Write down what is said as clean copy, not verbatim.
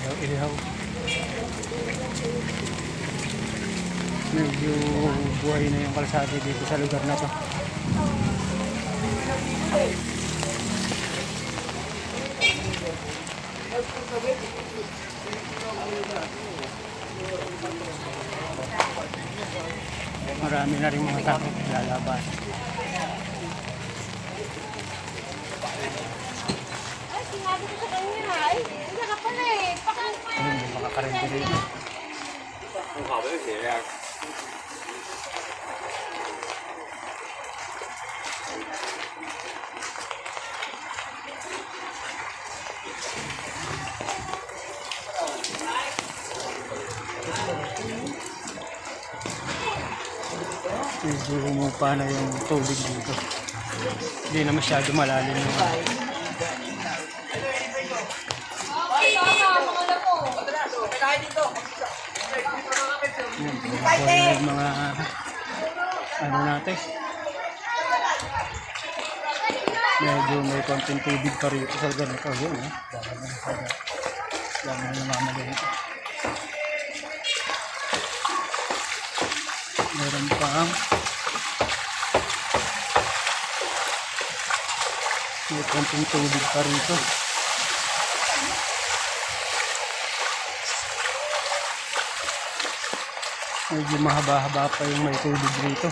ihaw-ihaw. Medyo buhay na yung kalsada dito sa lugar na to. Marami na rin mga tao lalaban. Ay, sinabi ko sa kanya. Ay, hindi ka pala eh. Hindi makakarindi rin. Medyo humupa na yung tubig dito. Hindi na masyado malalim yung mga ano natin. Medyo may konting tubig pa rito sa ganito. Yun, dami na namamali ito. Meron pang may konting tubig pa rito. Medyo mahaba-haba pa yung may tubig rito.